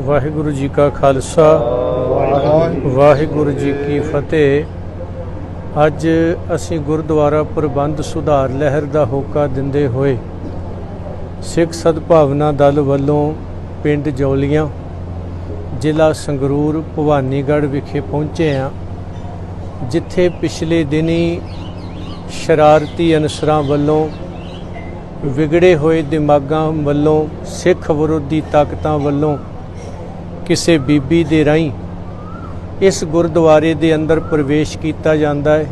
वाहिगुरु जी का खालसा वाहिगुरु जी की फतेह। अज असी गुरुद्वारा प्रबंध सुधार लहर का होका दिंदे होए सिख सद्भावना दल वल्लों पिंड जौलियां जिला संगरूर भवानीगढ़ विखे पहुँचे हाँ, जिथे पिछले दिनी शरारती अनसरां वल्लों विगड़े होए दिमागां वल्लों सिख विरोधी ताकतां वल्लों किसी बीबी दे राहीं इस गुरुद्वारे दे अंदर प्रवेश किया जाता है।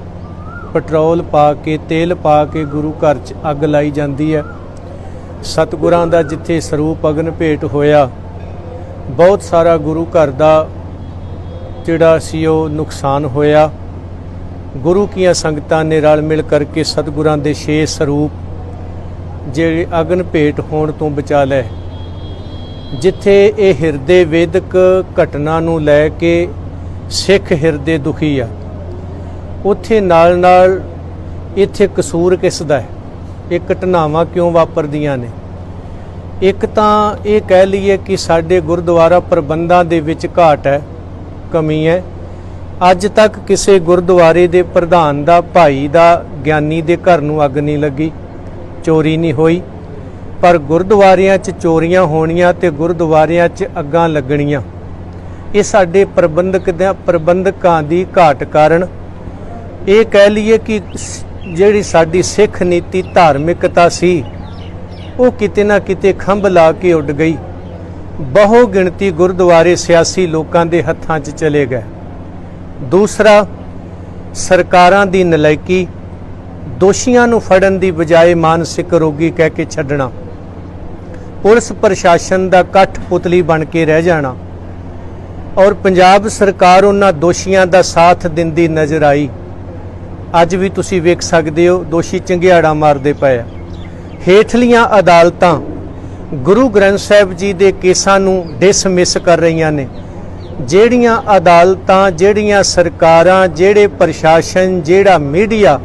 पेट्रोल पा के तेल पा के गुरु घर च अग लाई जाती है। सतगुरां दा जिथे सरूप अगन भेट होया, बहुत सारा गुरु घर दा जिहड़ा सी ओह नुकसान होया। गुरु कीआं संगतां ने रल मिल करके सतगुरां दे 6 सरूप जिहड़े अगन भेट होण तो बचा लै। जिथे ये हिरदे वेदक घटना नूं लै के सिख हिरदे दुखी आ, उत्थे नाल नाल इत्थे कसूर किस दा है, ये घटनावां क्यों वापरदियां ने। एक तां ये कह लीए कि साडे गुरुद्वारा प्रबंधां दे विच घाट है, कमी है। अज तक किसी गुरुद्वारे दे प्रधान दा भाई दा ज्ञानी दे घर नूं अग नहीं लगी, चोरी नहीं होई। पर गुरुद्वारियां च चोरियां होणियां ते गुरुद्वारियां च अग्गां लगणियां, ये साडे प्रबंधकां दी घाट कारण ये कह लीए कि जिहड़ी साडी सिख नीति धार्मिकता सी वो किते ना किते खंभ ला के उड गई। बहु गिणती गुरुद्वारे सियासी लोकां दे हत्थां च चले गए। दूसरा, सरकारां दी नलायकी, दोषियां नूं फड़न दी बजाए मानसिक रोगी कह के छड्डना, पुलिस प्रशासन का कठपुतली बन के रह जाना। और पंजाब सरकार उन्हां दोषियां का साथ दिंदी नज़र आई। अज भी तुसीं वेख सकदे हो दोषी चंगियाड़ा मारदे पए। हेठलियां अदालतां गुरु ग्रंथ साहिब जी के केसां नूं डिसमिस कर रहीआं ने। जिहड़ियां अदालतां, जिहड़ियां सरकारां, जिहड़े प्रशासन, जिहड़ा मीडिया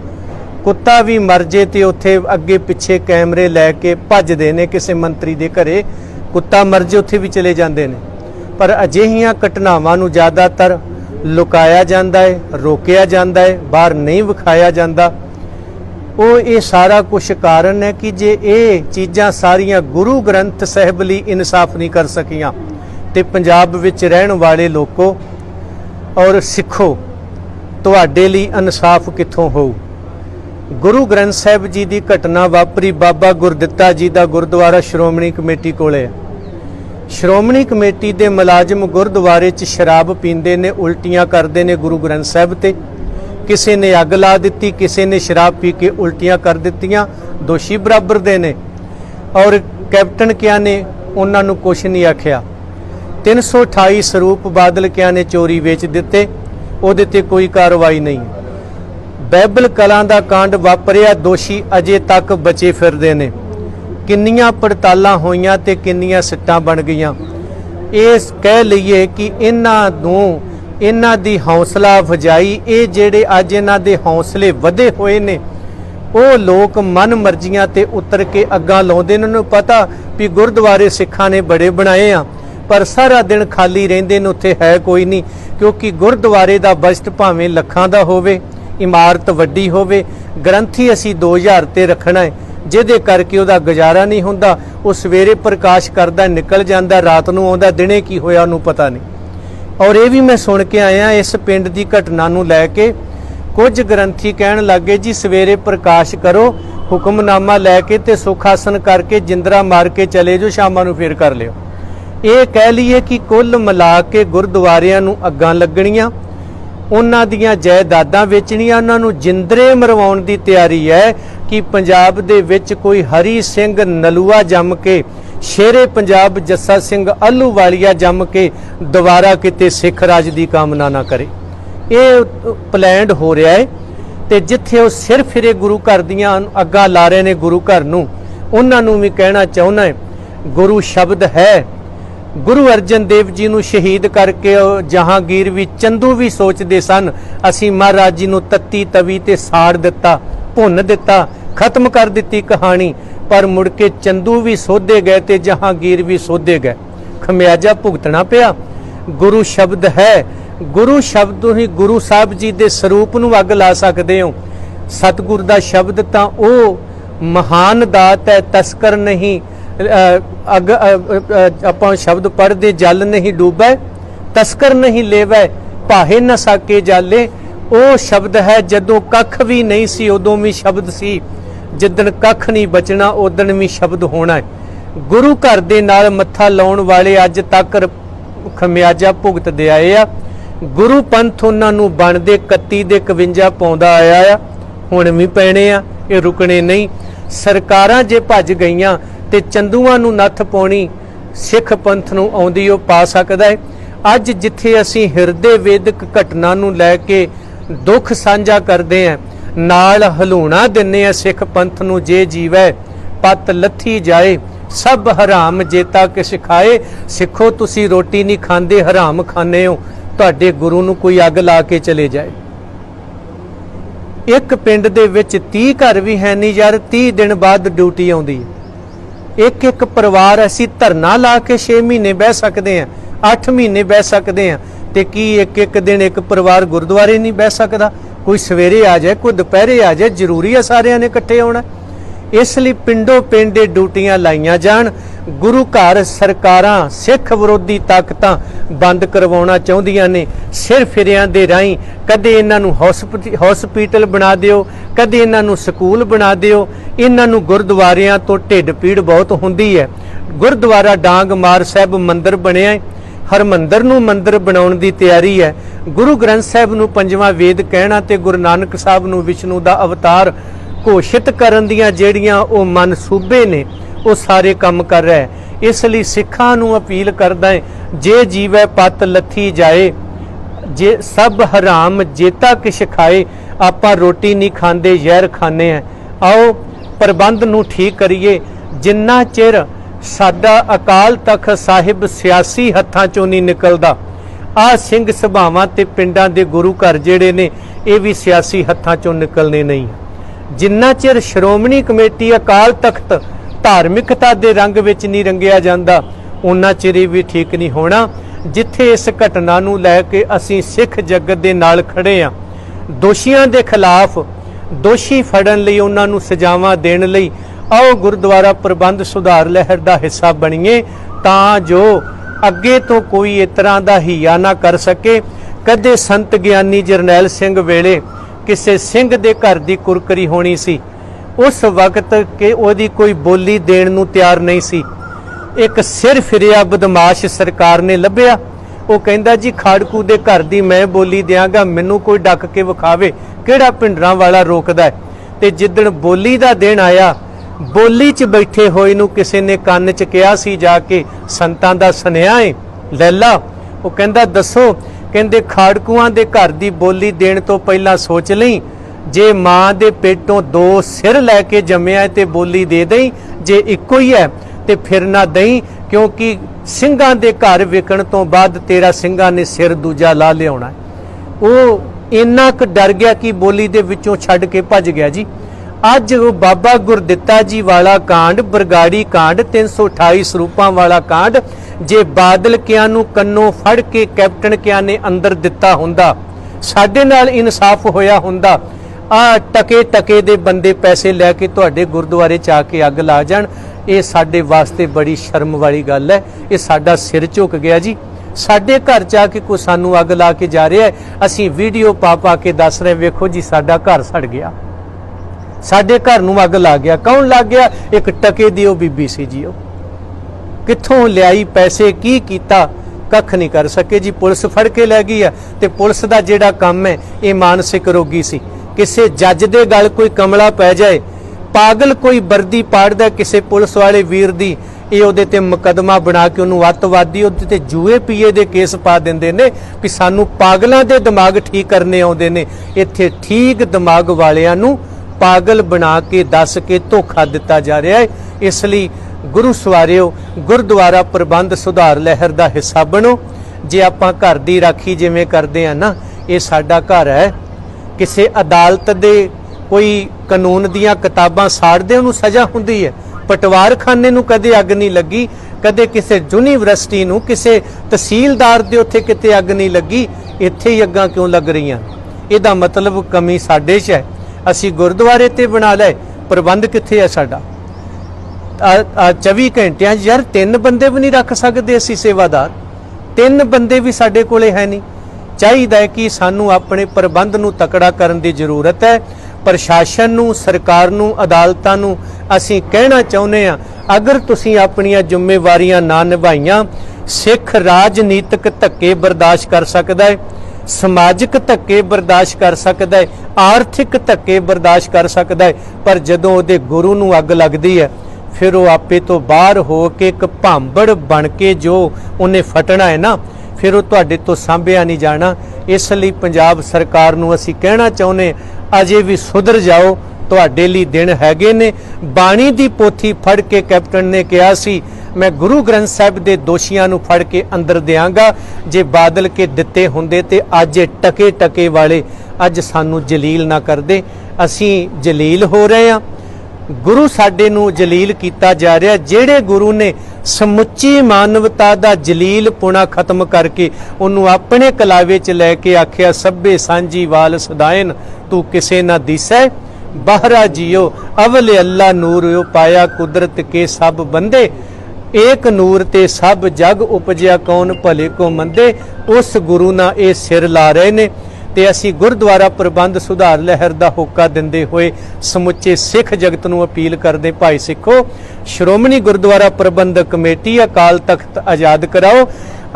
कुत्ता भी मर जे ते उत्थे अगे पिछे कैमरे लैके भजदे ने। किसी मंत्री दे घरे कुत्ता मर जे उत्थे भी चले जाते हैं। पर अजिहियां घटनावां नूं ज़्यादातर लुकाया जाता है, रोकिया जाता है, बाहर नहीं विखाया जाता। वो ये सारा कुछ कारण है कि जे ये चीज़ां सारियां गुरु ग्रंथ साहिब लई इंसाफ नहीं कर सकियां ते पंजाब विच रहण वाले लोगों और सिखो तुहाडे लई इंसाफ कित्थों होऊ। गुरु ग्रंथ साहिब जी की घटना वापरी बाबा गुरदित्ता जी का गुरुद्वारा श्रोमणी कमेटी कोले है। श्रोमणी कमेटी के मुलाजम गुरुद्वारे च शराब पींदे ने, उल्टियां करते ने गुरु ग्रंथ साहिब ते। किसी ने अग ला दी, किसी ने शराब पी के उल्टियां कर दित्तियां, दोषी बराबर दे ने। और कैप्टन क्या ने उन्हां नूं कुछ नहीं आख्या। 328 स्वरूप बादल क्या ने चोरी वेच दिते, उहदे ते कोई कार्रवाई नहीं। बाइबल कलां दा कांड वापरिया, दोषी अजे तक बचे फिरदे ने। किन्नियां पड़तालां होईयां ते किन्नियां सिट्टां बन गईयां। इस कह लईए कि इन्हां दी हौसला अफजाई, ये जिहड़े अज इन्हां दे हौसले वधे होए ने, वो लोग मन मर्जियां ते उतर के अग्गां लाउंदे ने। उन्हां नूं पता भी गुरुद्वारे सिखां ने बड़े बनाए आ, पर सारा दिन खाली रहिंदे ने, उत्थे है कोई नहीं। क्योंकि गुरुद्वारे दा बजट भावें लखां दा होवे, इमारत वड्डी होवे, ग्रंथी असी 2000 ते रखना है, ਜਿਹਦੇ ਕਰਕੇ ਉਹਦਾ ਗੁਜ਼ਾਰਾ ਨਹੀਂ ਹੁੰਦਾ। ਉਹ ਸਵੇਰੇ ਪ੍ਰਕਾਸ਼ ਕਰਦਾ ਨਿਕਲ ਜਾਂਦਾ, ਰਾਤ ਨੂੰ ਆਉਂਦਾ, ਦਿਨੇ ਕੀ ਹੋਇਆ ਉਹਨੂੰ ਪਤਾ ਨਹੀਂ। ਔਰ ਇਹ ਵੀ ਮੈਂ ਸੁਣ ਕੇ ਆਇਆ ਇਸ ਪਿੰਡ ਦੀ ਘਟਨਾ ਨੂੰ ਲੈ ਕੇ ਕੁਝ ਗ੍ਰੰਥੀ ਕਹਿਣ ਲੱਗੇ ਜੀ ਸਵੇਰੇ ਪ੍ਰਕਾਸ਼ ਕਰੋ, ਹੁਕਮਨਾਮਾ ਲੈ ਕੇ ਤੇ ਸੁਖ ਆਸਨ ਕਰਕੇ ਜਿੰਦਰਾ ਮਾਰ ਕੇ ਚਲੇ ਜਾਓ, ਸ਼ਾਮਾਂ ਨੂੰ ਫੇਰ ਕਰ ਲਿਓ। ਇਹ ਕਹਿ ਲਈਏ ਕਿ ਕੁੱਲ ਮਿਲਾ ਕੇ ਗੁਰਦੁਆਰਿਆਂ ਨੂੰ ਅੱਗਾਂ ਲੱਗਣੀਆਂ, ਉਹਨਾਂ ਦੀਆਂ ਜਾਇਦਾਦਾਂ ਵੇਚਣੀਆਂ, ਉਹਨਾਂ ਨੂੰ ਜਿੰਦਰੇ ਮਰਵਾਉਣ ਦੀ ਤਿਆਰੀ ਹੈ ਕਿ ਪੰਜਾਬ ਦੇ ਵਿੱਚ ਕੋਈ ਹਰੀ ਸਿੰਘ ਨਲੂਆ ਜੰਮ ਕੇ, ਸ਼ੇਰੇ ਪੰਜਾਬ ਜੱਸਾ ਸਿੰਘ ਆਹਲੂਵਾਲੀਆ ਜੰਮ ਕੇ ਦੁਬਾਰਾ ਕਿਤੇ ਸਿੱਖ ਰਾਜ ਦੀ ਕਾਮਨਾ ਨਾ ਕਰੇ। ਇਹ ਪਲੈਨਡ ਹੋ ਰਿਹਾ ਹੈ। ਤੇ ਜਿੱਥੇ ਉਹ ਸਿਰ ਫਿਰੇ ਗੁਰੂ ਘਰ ਦੀਆਂ ਅੱਗਾਂ ਲਾ ਰਹੇ ਨੇ ਗੁਰੂ ਘਰ ਨੂੰ, ਉਹਨਾਂ ਨੂੰ ਵੀ ਕਹਿਣਾ ਚਾਹੁੰਦਾ ਹੈ ਗੁਰੂ ਸ਼ਬਦ ਹੈ। ਗੁਰੂ ਅਰਜਨ ਦੇਵ ਜੀ ਨੂੰ ਸ਼ਹੀਦ ਕਰਕੇ ਜਹਾਂਗੀਰ ਵੀ, ਚੰਦੂ ਵੀ ਸੋਚਦੇ ਸਨ ਅਸੀਂ ਮਹਾਰਾਜ ਜੀ ਨੂੰ ਤੱਤੀ ਤਵੀ ਤੇ ਸਾੜ ਦਿੱਤਾ, ਭੁੰਨ ਦਿੱਤਾ, ਖਤਮ ਕਰ ਦਿੱਤੀ ਕਹਾਣੀ। ਪਰ ਮੁੜ ਕੇ ਚੰਦੂ ਵੀ ਸੋਧੇ ਗਏ ਤੇ ਜਹਾਂਗੀਰ ਵੀ ਸੋਧੇ ਗਏ, ਖਮਿਆਜਾ ਭੁਗਤਣਾ ਪਿਆ। ਗੁਰੂ ਸ਼ਬਦ ਹੈ, ਗੁਰੂ ਸ਼ਬਦ ਤੋਂ ਹੀ ਗੁਰੂ ਸਾਹਿਬ ਜੀ ਦੇ ਸਰੂਪ ਨੂੰ ਅੱਗ ਲਾ ਸਕਦੇ ਹੋ। ਸਤਿਗੁਰ ਦਾ ਸ਼ਬਦ ਤਾਂ ਉਹ ਮਹਾਨ ਦਾਤ ਹੈ, ਤਸਕਰ ਨਹੀਂ ਅੱਗ ਆਪਾਂ ਸ਼ਬਦ ਪੜ੍ਹਦੇ ਜਲ ਨਹੀਂ ਡੂਬੈ, ਤਸਕਰ ਨਹੀਂ ਲੇਵੈ, ਭਾਹੇ ਨਾ ਸਾਕੇ ਜਾਲੇ। ਉਹ ਸ਼ਬਦ ਹੈ ਜਦੋਂ ਕੱਖ ਵੀ ਨਹੀਂ ਸੀ ਉਦੋਂ ਵੀ ਸ਼ਬਦ ਸੀ, ਜਿੱਦਣ ਕੱਖ ਨਹੀਂ ਬਚਣਾ ਉਦਣ ਵੀ ਸ਼ਬਦ ਹੋਣਾ ਹੈ। ਗੁਰੂ ਘਰ ਦੇ ਨਾਲ ਮੱਥਾ ਲਾਉਣ ਵਾਲੇ ਅੱਜ ਤੱਕ ਖਮਿਆਜਾ ਭੁਗਤਦੇ ਆਏ ਆ। ਗੁਰੂ ਪੰਥ ਉਹਨਾਂ ਨੂੰ ਬਣਦੇ 31 ਦੇ 51 ਪਾਉਂਦਾ ਆਇਆ ਆ, ਹੁਣ ਵੀ ਪੈਣੇ ਆ, ਇਹ ਰੁਕਣੇ ਨਹੀਂ। ਸਰਕਾਰਾਂ ਜੇ ਭੱਜ ਗਈਆਂ ਤੇ ਚੰਦੂਆਂ ਨੂੰ ਨੱਥ ਪਾਉਣੀ ਸਿੱਖ ਪੰਥ ਨੂੰ ਆਉਂਦੀ ਉਹ ਪਾ ਸਕਦਾ ਹੈ। ਅੱਜ ਜਿੱਥੇ ਅਸੀਂ ਹਿਰਦੇ ਵੇਦਕ ਘਟਨਾ ਨੂੰ ਲੈ ਕੇ ਦੁੱਖ ਸਾਂਝਾ ਕਰਦੇ ਆਂ, ਨਾਲ ਹਲੂਣਾ ਦਿੰਨੇ ਆ ਸਿੱਖ ਪੰਥ ਨੂੰ, ਜੇ ਜੀਵੈ ਪਤ ਲੱਥੀ ਜਾਏ ਸਭ ਹਰਾਮ ਜੇਤਾ ਕਿਛ ਖਾਏ। ਸਿੱਖੋ ਤੁਸੀਂ ਰੋਟੀ ਨਹੀਂ ਖਾਂਦੇ, ਹਰਾਮ ਖਾਂਦੇ ਹੋ, ਤੁਹਾਡੇ ਗੁਰੂ ਨੂੰ ਕੋਈ ਅੱਗ ਲਾ ਕੇ ਚਲੇ ਜਾਏ। ਇੱਕ ਪਿੰਡ ਦੇ ਵਿੱਚ 30 ਘਰ ਵੀ ਹੈ ਨਹੀਂ ਯਾਰ, 30 ਦਿਨ ਬਾਅਦ ਡਿਊਟੀ ਆਉਂਦੀ ਹੈ। ਇੱਕ ਇੱਕ ਪਰਿਵਾਰ ਅਸੀਂ ਧਰਨਾ ਲਾ ਕੇ 6 ਮਹੀਨੇ ਬਹਿ ਸਕਦੇ ਹਾਂ, 8 ਮਹੀਨੇ ਬਹਿ ਸਕਦੇ ਹਾਂ, ਤੇ ਕੀ ਇੱਕ ਇੱਕ ਦਿਨ ਇੱਕ ਪਰਿਵਾਰ ਗੁਰਦੁਆਰੇ ਨਹੀਂ ਬਹਿ ਸਕਦਾ? ਕੋਈ ਸਵੇਰੇ ਆ ਜਾਏ, ਕੋਈ ਦੁਪਹਿਰੇ ਆ ਜਾਏ, ਜ਼ਰੂਰੀ ਹੈ ਸਾਰਿਆਂ ਨੇ ਇਕੱਠੇ ਆਉਣਾ। ਇਸ ਲਈ ਪਿੰਡੋਂ ਪਿੰਡ ਦੇ ਡਿਊਟੀਆਂ ਲਾਈਆਂ ਜਾਣ। ਗੁਰੂ ਘਰ ਸਰਕਾਰਾਂ ਸਿੱਖ ਵਿਰੋਧੀ ਤਾਕਤਾਂ ਬੰਦ ਕਰਵਾਉਣਾ ਚਾਹੁੰਦੀਆਂ ਨੇ ਸਿਰ ਫਿਰਿਆਂ ਦੇ ਰਾਹੀਂ। ਕਦੇ ਇਹਨਾਂ ਨੂੰ ਹਸਪੀਟਲ ਬਣਾ ਦਿਓ, ਕਦੇ ਇਹਨਾਂ ਨੂੰ ਸਕੂਲ ਬਣਾ ਦਿਓ। ਇਹਨਾਂ ਨੂੰ ਗੁਰਦੁਆਰਿਆਂ ਤੋਂ ਢਿੱਡ ਪੀੜ ਬਹੁਤ ਹੁੰਦੀ ਹੈ। ਗੁਰਦੁਆਰਾ ਡਾਂਗ ਮਾਰ ਸਾਹਿਬ ਮੰਦਿਰ ਬਣਿਆ ਹੈ, ਹਰਮੰਦਰ ਨੂੰ ਮੰਦਿਰ ਬਣਾਉਣ ਦੀ ਤਿਆਰੀ ਹੈ। ਗੁਰੂ ਗ੍ਰੰਥ ਸਾਹਿਬ ਨੂੰ ਪੰਜਵਾਂ ਵੇਦ ਕਹਿਣਾ ਤੇ ਗੁਰੂ ਨਾਨਕ ਸਾਹਿਬ ਨੂੰ ਵਿਸ਼ਨੂੰ ਦਾ ਅਵਤਾਰ ਘੋਸ਼ਿਤ ਕਰਨ ਦੀਆਂ ਜਿਹੜੀਆਂ ਉਹ ਮਨਸੂਬੇ ਨੇ, ਉਹ ਸਾਰੇ ਕੰਮ ਕਰ ਰਿਹਾ ਹੈ। ਇਸ ਲਈ ਸਿੱਖਾਂ ਨੂੰ ਅਪੀਲ ਕਰਦਾ ਹੈ, ਜੇ ਜੀਵੈ ਪਤ ਲੱਥੀ ਜਾਏ, ਜੇ ਸਭ ਹਰਾਮ ਜੇਤਾ ਕਿਛ ਖਾਏ। ਆਪਾਂ ਰੋਟੀ ਨਹੀਂ ਖਾਂਦੇ, ਜ਼ਹਿਰ ਖਾਂਦੇ ਆ। ਆਓ ਪ੍ਰਬੰਧ ਨੂੰ ਠੀਕ ਕਰੀਏ। ਜਿੰਨਾ ਚਿਰ ਸਾਡਾ ਅਕਾਲ ਤਖਤ ਸਾਹਿਬ ਸਿਆਸੀ ਹੱਥਾਂ ਚੋਂ ਨਹੀਂ ਨਿਕਲਦਾ, ਆਹ ਸਿੰਘ ਸਭਾਵਾਂ ਤੇ ਪਿੰਡਾਂ ਦੇ ਗੁਰੂ ਘਰ ਜਿਹੜੇ ਨੇ ਇਹ ਵੀ ਸਿਆਸੀ ਹੱਥਾਂ ਚੋਂ ਨਿਕਲਣੇ ਨਹੀਂ। ਜਿੰਨਾ ਚਿਰ ਸ਼੍ਰੋਮਣੀ ਕਮੇਟੀ ਅਕਾਲ ਤਖਤ ਧਾਰਮਿਕਤਾ ਦੇ ਰੰਗ ਵਿੱਚ ਨਹੀਂ ਰੰਗਿਆ ਜਾਂਦਾ, ਉਹਨਾਂ ਚਿਰ ਇਹ ਵੀ ਠੀਕ ਨਹੀਂ ਹੋਣਾ। ਜਿੱਥੇ ਇਸ ਘਟਨਾ ਨੂੰ ਲੈ ਕੇ ਅਸੀਂ ਸਿੱਖ ਜਗਤ ਦੇ ਨਾਲ ਖੜੇ ਆ, ਦੋਸ਼ੀਆਂ ਦੇ ਖਿਲਾਫ ਦੋਸ਼ੀ ਫੜਨ ਲਈ, ਉਹਨਾਂ ਨੂੰ ਸਜ਼ਾਵਾਂ ਦੇਣ ਲਈ ਆਓ ਗੁਰਦੁਆਰਾ ਪ੍ਰਬੰਧ ਸੁਧਾਰ ਲਹਿਰ ਦਾ ਹਿੱਸਾ ਬਣੀਏ, ਤਾਂ ਜੋ ਅੱਗੇ ਤੋਂ ਕੋਈ ਇਸ ਤਰ੍ਹਾਂ ਦਾ ਹੀਆ ਨਾ ਕਰ ਸਕੇ। ਕਦੇ ਸੰਤ ਗਿਆਨੀ ਜਰਨੈਲ ਸਿੰਘ ਵੇਲੇ ਕਿਸੇ ਸਿੰਘ ਦੇ ਘਰ ਦੀ ਕੁਰਕਰੀ ਹੋਣੀ ਸੀ, ਉਸ ਵਕਤ ਕਿ ਉਹਦੀ ਕੋਈ ਬੋਲੀ ਦੇਣ ਨੂੰ ਤਿਆਰ ਨਹੀਂ ਸੀ। ਇੱਕ ਸਿਰ ਫਿਰਿਆ ਬਦਮਾਸ਼ ਸਰਕਾਰ ਨੇ ਲੱਭਿਆ, ਉਹ ਕਹਿੰਦਾ ਜੀ ਖਾੜਕੂ ਦੇ ਘਰ ਦੀ ਮੈਂ ਬੋਲੀ ਦਿਆਂਗਾ, ਮੈਨੂੰ ਕੋਈ ਡੱਕ ਕੇ ਵਿਖਾਵੇ, ਕਿਹੜਾ ਭਿੰਡਰਾਂ ਵਾਲਾ ਰੋਕਦਾ ਹੈ। ਤੇ ਜਿੱਦਣ ਬੋਲੀ ਦਾ ਦਿਨ ਆਇਆ, ਬੋਲੀ 'ਚ ਬੈਠੇ ਹੋਏ ਨੂੰ ਕਿਸੇ ਨੇ ਕੰਨ 'ਚ ਕਿਹਾ ਸੀ ਜਾ ਕੇ, ਸੰਤਾਂ ਦਾ ਸੁਨੇਹਾ ਏ ਲੈ ਲਾ। ਉਹ ਕਹਿੰਦਾ ਦੱਸੋ? ਕਹਿੰਦੇ ਖਾੜਕੂਆਂ ਦੇ ਘਰ ਦੀ ਬੋਲੀ ਦੇਣ ਤੋਂ ਪਹਿਲਾਂ ਸੋਚ ਲਈ, ਜੇ ਮਾਂ ਦੇ ਪੇਟੋਂ 2 ਸਿਰ ਲੈ ਕੇ ਜੰਮਿਆ ਤੇ ਬੋਲੀ ਦੇ ਦੇਈ, ਜੇ ਇੱਕੋ ਹੀ ਹੈ ਤੇ ਫਿਰ ਨਾ ਦਈ, ਕਿਉਂਕਿ ਸਿੰਘਾਂ ਦੇ ਘਰ ਵਿਕਣ ਤੋਂ ਬਾਅਦ ਤੇਰਾ ਸਿੰਘਾਂ ਨੇ ਸਿਰ ਦੂਜਾ ਲਾ ਲਿਆਉਣਾ। ਉਹ ਇੰਨਾ ਕੁ ਡਰ ਗਿਆ ਕਿ ਬੋਲੀ ਦੇ ਵਿੱਚੋਂ ਛੱਡ ਕੇ ਭੱਜ ਗਿਆ ਜੀ। ਅੱਜ ਉਹ ਬਾਬਾ ਗੁਰਦਿੱਤਾ ਜੀ ਵਾਲਾ ਕਾਂਡ, ਬਰਗਾੜੀ ਕਾਂਡ, 328 ਸਰੂਪਾਂ ਵਾਲਾ ਕਾਂਡ, ਜੇ ਬਾਦਲ ਕਿਆਂ ਨੂੰ ਕੰਨੋਂ ਫੜ ਕੇ ਕੈਪਟਨ ਕਿਆਂ ਨੇ ਅੰਦਰ ਦਿੱਤਾ ਹੁੰਦਾ, ਸਾਡੇ ਨਾਲ ਇਨਸਾਫ ਹੋਇਆ ਹੁੰਦਾ, आ टके टके दे बंदे पैसे लैके तुहाडे गुरुद्वारे च आके अग ला जाण, ये साडे वास्ते बड़ी शर्म वाली गल है। ये साडा सिर झुक गया जी। साडे घर च आके कोई सानू अग ला के जा रहा है, असीं वीडियो पा पा के दस रहे वेखो जी साडा घर सड़ गया, साडे घर नूं अग ला गया। कौन लग गया? एक टके दी बीबी सी जी। कित्थों लियाई पैसे, की कीता, कख नहीं कर सके जी। पुलिस फड़ के लै गई है। ते पुलिस दा जिहड़ा काम है ये मानसिक रोगी सी। किसे जज दे गल कोई कमला पै जाए, पागल कोई वर्दी पाड़दा किसे पुलिस वाले वीर दी, ये उहदे ते मुकदमा बना के उहनूं अतवादी उहदे ते जुए पीए दे केस पा दिंदे ने कि सानू पागलां दे दिमाग ठीक करने आउंदे ने। इत्थे ठीक दिमाग वालियां नूं पागल बना के दस के धोखा दिता जा रहा है। इसलिए गुरु सवारियो, गुरुद्वारा प्रबंध सुधार लहर का हिस्सा बनो। जे आपां घर दी राखी जिवें करदे आ ना, ये साडा घर है। किसी अदालत दे कोई कानून दियां किताबां साड़दे उहनूं सज़ा हुंदी है। पटवारखाने नूं कदे अग नहीं लगी, कदे किसी यूनीवर्सिटी नूं, किसी तहसीलदार दे उत्थे किते अग नहीं लगी। इत्थे ही अग्गां क्यों लग रहीआं? इहदा मतलब कमी साडे 'च है। असीं गुरुद्वारे ते बना लै, प्रबंध कित्थे है साडा? 24 घंटियां यार 3 बंदे भी नहीं रख सकते असीं सेवादार, 3 बंदे भी साडे कोले है नहीं। चाहिदा है कि सानू अपने प्रबंध नूं तकड़ा करन दी जरूरत है। प्रशासन नूं, सरकार नूं, अदालतां नूं असीं कहना चाहुंदे आ, अगर तुसीं अपणियां जिम्मेवारियां ना निभाईआं, सिख राजनीतिक धक्के बर्दाश्त कर सकदा है, समाजिक धक्के बर्दाश्त कर सकदा है, आर्थिक धक्के बर्दाश्त कर सकदा है, पर जदों उहदे गुरु नूं अग लगदी है फिर वो आपे तो बाहर हो के एक भांबड़ बन के जो उन्हें फटना है ना, फिर वो तुहाडे तो सांभिया नहीं जाना। इसलिए पंजाब सरकार नूं असीं कहना चाहुंदे, अजे भी सुधर जाओ, तुहाडे लई दिन हैगे ने। बाणी दी पोथी फड़ के कैप्टन ने कहा सी, मैं गुरु ग्रंथ साहिब दे दोषियां नूं फड़ के अंदर देंगा। जे बादल के दिते हुंदे ते अज टके टके वाले अज सानू जलील ना करदे। असीं जलील हो रहे हैं, गुरु साडे नूं जलील कीता जा रहा। जिहड़े गुरु ने समुची मानवता दा जलील पुणा खत्म करके उन्होंने अपने कलावे च लैके आख्या, सभे सांझी वाल सदायन तू किसे ना दिसै, बाहरा जियो अवले अल्लाह नूर यो पाया कुदरत के सब बंदे, एक नूर ते सब जग उपजया कौन भले को मंदे। उस गुरु ना ये सिर ला रहे ने। ते असीं गुरुद्वारा प्रबंध सुधार लहर का होका दिंदे हुए समुचे सिख जगत नूं अपील करदे, भाई सिखो, श्रोमणी गुरुद्वारा प्रबंधक कमेटी अकाल तख्त आजाद कराओ।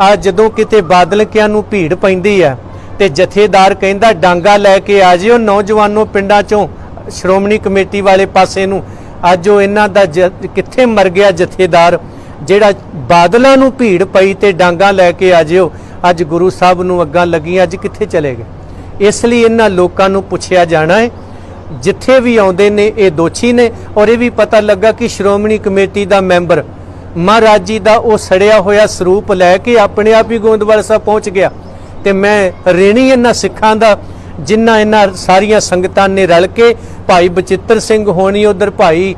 आ जदों किते बादलकियां नूं भीड़ पैंदी है ते जथेदार कहंदा डांगा लैके आ जिओ नौजवानों पिंडां चों श्रोमणी कमेटी वाले पासे नूं। अज वो इन्हां दा कित्थे मर गया जथेदार जिहड़ा बादलां नूं भीड़ पई ते डांगा लैके आ जिओ। अज गुरु साहब नूं अग्गां लगियां, अज कित्थे चले गए? इसलिए इन्हां लोकां नूं पुछिया जाना है, जिथे भी आउंदे ने ये दोषी ने। और ये भी पता लगा कि श्रोमणी कमेटी का मैंबर महाराज जी का वो सड़िया होया सरूप लैके अपने आप ही गोंदवाल साहब पहुँच गया। तो मैं ऋणी इन्हां सिखां दा जिन्हां इन्हां सारियां संगतां ने रल के, भाई बचित्र सिंह होनी उधर, भाई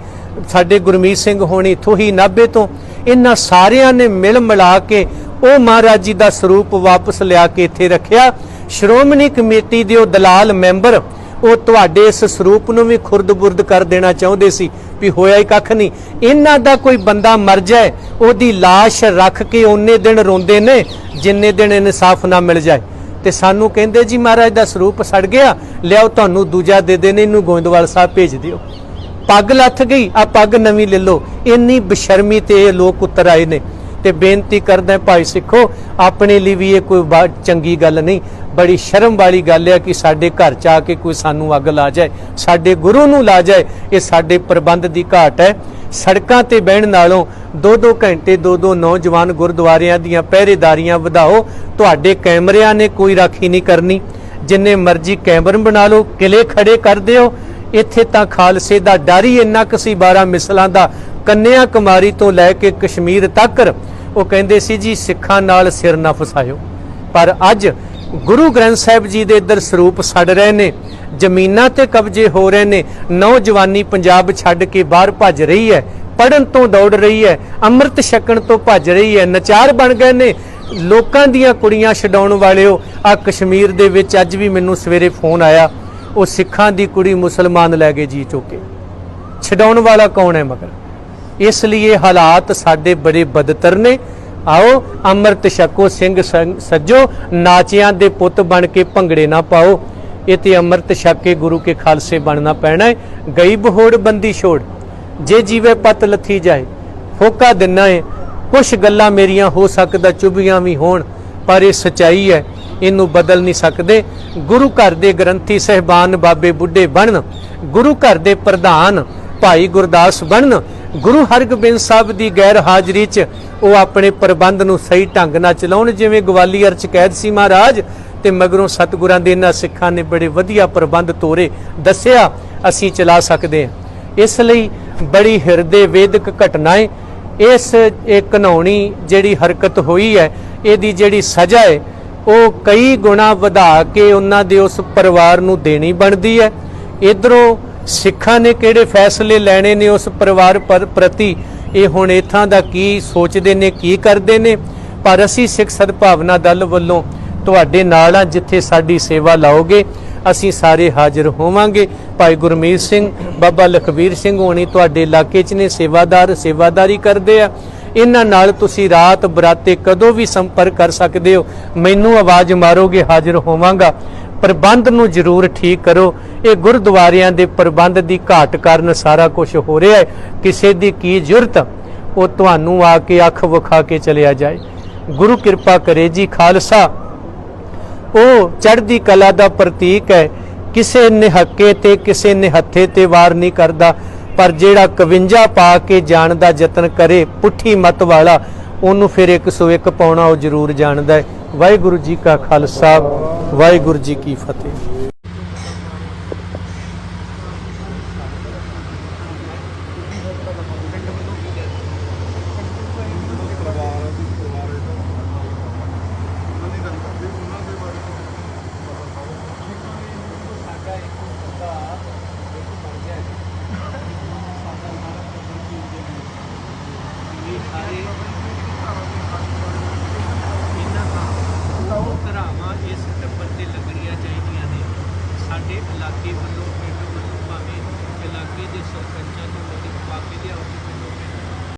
साडे गुरमीत सिंह होनी इत्थों ही नाभे तो, इन्हां सारियां ने मिल मिला के वो महाराज जी का सरूप वापस लिया के इत्थे रखिया। श्रोमणी कमेटी दे ओ दलाल मैंबर वो तुहाडे इस सरूप नूं भी खुरद-बुरद कर देना चाहुंदे सी भी होया ही कख नहीं। इन्हां दा कोई बंदा मर जाए ओदी लाश रख के उन्ने दिन रोंदे ने जिन्ने दिन इंसाफ ना मिल जाए। ते सानू कहंदे जी महाराज दा सरूप सड़ गया, लियाओ तुहानू दूजा दे देने, इनू गोइंदवाल साहब भेज दिओ। पग लथ गई, आ पग नवीं ले लो। इन्नी बेशर्मी ते लोग उतर आए ने। ते बेनती करदा भाई सिखो, अपने लिए भी ये कोई चंगी गल नहीं, बड़ी शर्म वाली गल है कि साडे घर च आके कोई सानू अग ला जाए, साडे गुरु नूं ला जाए। ये साडे प्रबंध की घाट है। सड़कां ते बहण नालों 2-2 घंटे 2-2 नौजवान गुरुद्वारियां दीयां पहरेदारियां वधाओ। तुहाडे कैमरिਆਂ ने कोई राखी नहीं करनी, जिन्ने मर्जी कैमरे बना लो, किले खड़े कर दिओ। इत्थे तां खालसे दा डर ही इन्ना कि सी 12 मिसलां दा, कन्या कुमारी तो लैके कश्मीर तक वो कहंदे सी जी सिखां नाल सिर ना फसायो। पर अज गुरु ग्रंथ साहिब जी दे इधर सरूप सड़ रहे ने, जमीनां ते कब्जे हो रहे ने, नौजवानी पंजाब छड्ड के बाहर भज रही है, पढ़न तो दौड़ रही है, अमृत छकण तो भज रही है, नचार बन गए ने। लोकां दियां कुड़ियां छडाउण वालिओ, आ कश्मीर दे विच अज भी मैनूं सवेरे फोन आया, वो सिखां दी कुड़ी मुसलमान लै गए जी चुके, छडाउण वाला कौन है मगर। इसलिए हालात साडे बड़े बदतर ने। आओ अमृत छको सिंह सज्जो, नाचियां दे पुत बन के भंगड़े ना पाओ। ये ते अमृत छक के गुरु के खालसे बनना पैना है। गई बहोड़ बंदी छोड़, जे जीवे पत लथी जाए। फोका दिना है, कुछ गल्लां मेरियां हो सकदा चुभियां भी होण, पर ये सच्चाई है, इनू बदल नहीं सकते। गुरु घर दे ग्रंथी सहबान बाबे बुढ़े बनन, गुरु घर दे प्रधान भाई गुरदास बनन, गुरु हरगोबिंद साहब की गैर हाजरी च वो अपने प्रबंध नूं सही ढंग नाल चलाउण। जिवें ग्वालियर च कैद सी महाराज ते मगरों सतगुरां दे इन्हां सिखां ने बड़े वधिया प्रबंध तोरे दस्सिया, असीं चला सकते हैं। इसलिए बड़ी हिरदे वेदक घटना है। इस एक घनौनी जिहड़ी हरकत हुई है, इहदी जिहड़ी सज़ा है वो कई गुणा वधा के उन्हां दे उस परिवार नूं देनी बनदी है। इधरों सिखां ने किहड़े फैसले लैणे ने उस परिवार प्रति, ये हुण इत्थां दा की सोचदे ने, की करदे ने। पर असीं सिख सद्भावना दल वल्लों तुहाडे नाल आ, जिथे साडी सेवा लाओगे असीं सारे हाजिर होवांगे। भाई गुरमीत सिंह, बाबा लखबीर सिंह होणी तुहाडे इलाके च ने सेवादार, सेवादारी करदे आ। इन्हां नाल तुसीं रात बराते कदों भी संपर्क कर सकदे हो, मैनूं आवाज़ मारोगे, हाजिर होवांगा। प्रबंध नूं जरूर ठीक करो। ये गुरुद्वारियां दे प्रबंध दी घाट कारण सारा कुछ हो रहा है। किसी दी की जुरत वो तुहानूं आके अख विखा के चलिया जाए। गुरु कृपा करे जी। खालसा वो चढ़दी कला दा प्रतीक है। किसे निहक्के ते किसे निहत्थे ते वार नहीं करदा, पर जेड़ा 51 पा के जाण दा यतन करे पुठी मत वाला, ਉਹਨੂੰ फिर 101 पाउणा वो जरूर जानदा है। वाहिगुरू जी का खालसा, वाहिगुरू जी की फतेह। इस टब्बर से लगनियां चाहिए ने। साडे इलाके वालों, पिंड वालों, भावें इलाके के सरपंचों को, इलाके के